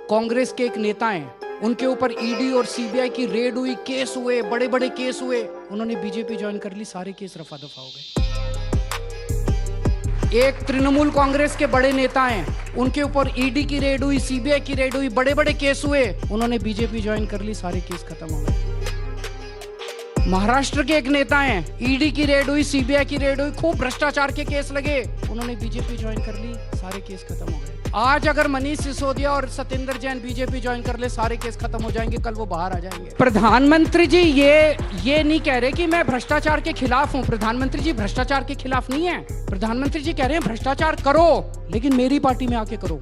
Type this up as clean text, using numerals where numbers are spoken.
कांग्रेस के एक नेता हैं, उनके ऊपर ईडी और सीबीआई की रेड हुई, केस हुए, बड़े बड़े केस हुए, उन्होंने बीजेपी ज्वाइन कर ली, सारे केस रफा दफा हो गए। एक तृणमूल कांग्रेस के बड़े नेता हैं, उनके ऊपर ईडी की रेड हुई, सीबीआई की रेड हुई, बड़े बड़े केस हुए, उन्होंने बीजेपी ज्वाइन कर ली, सारे केस खत्म हो गए। महाराष्ट्र के एक नेता हैं, ईडी की रेड हुई, सीबीआई की रेड हुई, खूब भ्रष्टाचार के केस लगे, उन्होंने बीजेपी ज्वाइन कर ली, सारे केस खत्म हो गए। आज अगर मनीष सिसोदिया और सत्येंद्र जैन बीजेपी ज्वाइन कर ले, सारे केस खत्म हो जाएंगे, कल वो बाहर आ जाएंगे। प्रधानमंत्री जी ये नहीं कह रहे कि मैं भ्रष्टाचार के खिलाफ हूं। प्रधानमंत्री जी भ्रष्टाचार के खिलाफ नहीं है। प्रधानमंत्री जी कह रहे हैं भ्रष्टाचार करो, लेकिन मेरी पार्टी में आके करो।